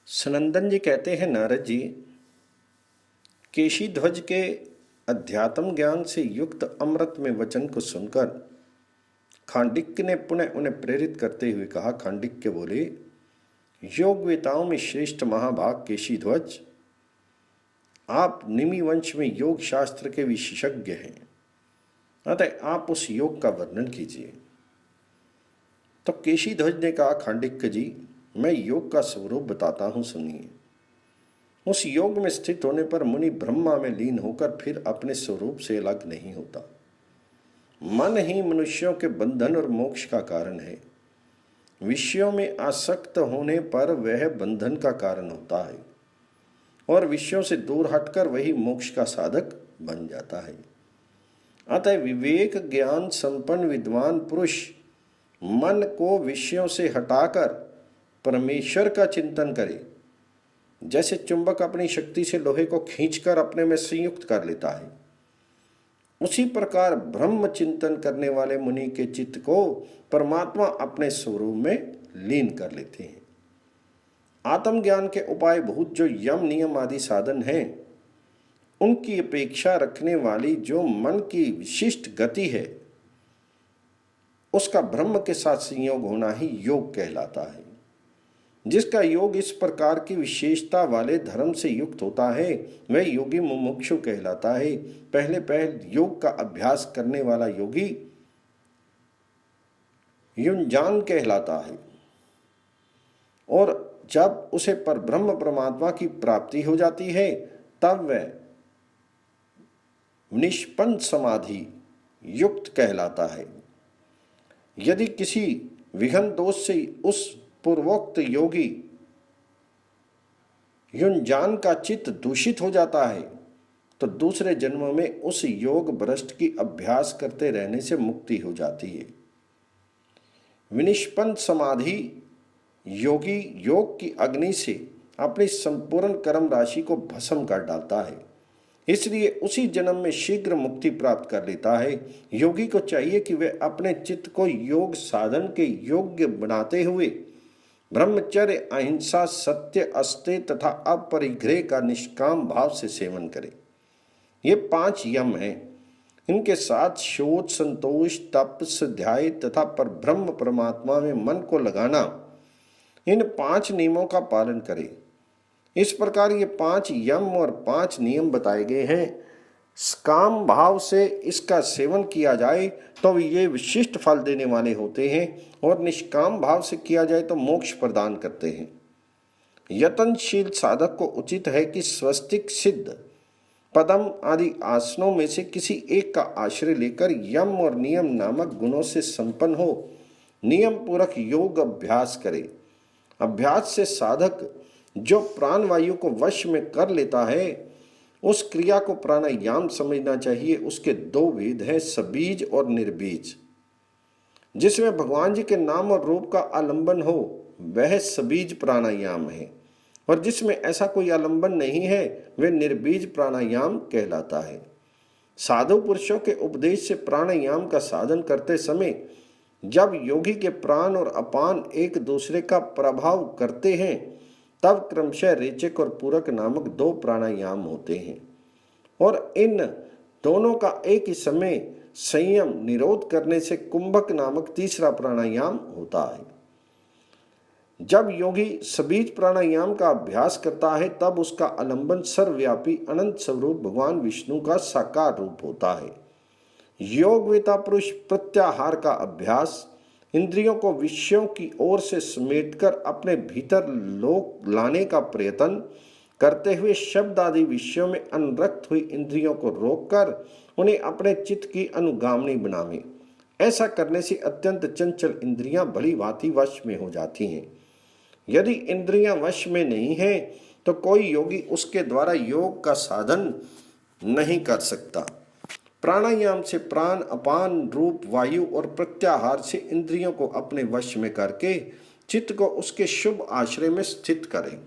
सनंदन जी कहते हैं, नारद जी, केशी ध्वज के अध्यात्म ज्ञान से युक्त अमृत में वचन को सुनकर खांडिक्य ने पुनः उन्हें प्रेरित करते हुए कहा। खांडिक्य बोले, योगवेताओं में श्रेष्ठ महाभाग केशी ध्वज, आप निमि वंश में योग शास्त्र के विशेषज्ञ हैं, अतः आप उस योग का वर्णन कीजिए। तो केशी ध्वज ने कहा, खांडिक्य जी, मैं योग का स्वरूप बताता हूं, सुनिए। उस योग में स्थित होने पर मुनि ब्रह्मा में लीन होकर फिर अपने स्वरूप से अलग नहीं होता। मन ही मनुष्यों के बंधन और मोक्ष का कारण है। विषयों में आसक्त होने पर वह बंधन का कारण होता है और विषयों से दूर हटकर वही मोक्ष का साधक बन जाता है। अतः विवेक ज्ञान संपन्न विद्वान पुरुष मन को विषयों से हटाकर परमेश्वर का चिंतन करे। जैसे चुंबक अपनी शक्ति से लोहे को खींचकर अपने में संयुक्त कर लेता है, उसी प्रकार ब्रह्म चिंतन करने वाले मुनि के चित्त को परमात्मा अपने स्वरूप में लीन कर लेते हैं। आत्मज्ञान के उपाय बहुत जो यम नियम आदि साधन हैं, उनकी अपेक्षा रखने वाली जो मन की विशिष्ट गति है, उसका ब्रह्म के साथ संयोग होना ही योग कहलाता है। जिसका योग इस प्रकार की विशेषता वाले धर्म से युक्त होता है, वह योगी मुमुक्षु कहलाता है। पहले योग का अभ्यास करने वाला योगी युंजान कहलाता है, और जब उसे पर ब्रह्म परमात्मा की प्राप्ति हो जाती है, तब वह निष्पन्न समाधि युक्त कहलाता है। यदि किसी विघ्न दोष से उस पूर्वोक्त योगी युंजान का चित्त दूषित हो जाता है, तो दूसरे जन्म में उस योग भ्रष्ट की अभ्यास करते रहने से मुक्ति हो जाती है। विनिष्पन्न समाधि योगी योग की अग्नि से अपनी संपूर्ण कर्म राशि को भस्म कर डालता है, इसलिए उसी जन्म में शीघ्र मुक्ति प्राप्त कर लेता है। योगी को चाहिए कि वह अपने चित्त को योग साधन के योग्य बनाते हुए ब्रह्मचर्य, अहिंसा, सत्य, अस्तेय तथा अपरिग्रह का निष्काम भाव से सेवन करे। ये 5 यम हैं। इनके साथ शोच, संतोष, तप, स्वाध्याय तथा पर ब्रह्म परमात्मा में मन को लगाना, इन 5 नियमों का पालन करे। इस प्रकार ये 5 यम और 5 नियम बताए गए हैं। काम भाव से इसका सेवन किया जाए तो ये विशिष्ट फल देने वाले होते हैं, और निष्काम भाव से किया जाए तो मोक्ष प्रदान करते हैं। यत्नशील साधक को उचित है कि स्वस्तिक, सिद्ध, पदम आदि आसनों में से किसी एक का आश्रय लेकर यम और नियम नामक गुणों से संपन्न हो नियम पूर्वक योग अभ्यास करे। अभ्यास से साधक जो प्राणवायु को वश में कर लेता है, उस क्रिया को प्राणायाम समझना चाहिए। उसके 2 भेद हैं, सबीज और निर्बीज। जिसमें भगवान जी के नाम और रूप का आलंबन हो, वह सबीज प्राणायाम है, और जिसमें ऐसा कोई आलंबन नहीं है, वह निर्बीज प्राणायाम कहलाता है। साधु पुरुषों के उपदेश से प्राणायाम का साधन करते समय जब योगी के प्राण और अपान एक दूसरे का प्रभाव करते हैं, तब क्रमशः रेचक और पूरक नामक 2 प्राणायाम होते हैं, और इन दोनों का एक ही समय संयम निरोध करने से कुंभक नामक तीसरा प्राणायाम होता है। जब योगी सबीज प्राणायाम का अभ्यास करता है, तब उसका आलंबन सर्वव्यापी अनंत स्वरूप भगवान विष्णु का साकार रूप होता है। योगवेता पुरुष प्रत्याहार का अभ्यास इंद्रियों को विषयों की ओर से समेटकर अपने भीतर लोक लाने का प्रयत्न करते हुए शब्द आदि विषयों में अनुरक्त हुई इंद्रियों को रोककर उन्हें अपने चित्त की अनुगामिनी बनावे। ऐसा करने से अत्यंत चंचल इंद्रियां भली भांति वश में हो जाती हैं। यदि इंद्रियां वश में नहीं है, तो कोई योगी उसके द्वारा योग का साधन नहीं कर सकता। प्राणायाम से प्राण, अपान, रूप, वायु और प्रत्याहार से इंद्रियों को अपने वश में करके चित्त को उसके शुभ आश्रय में स्थित करें।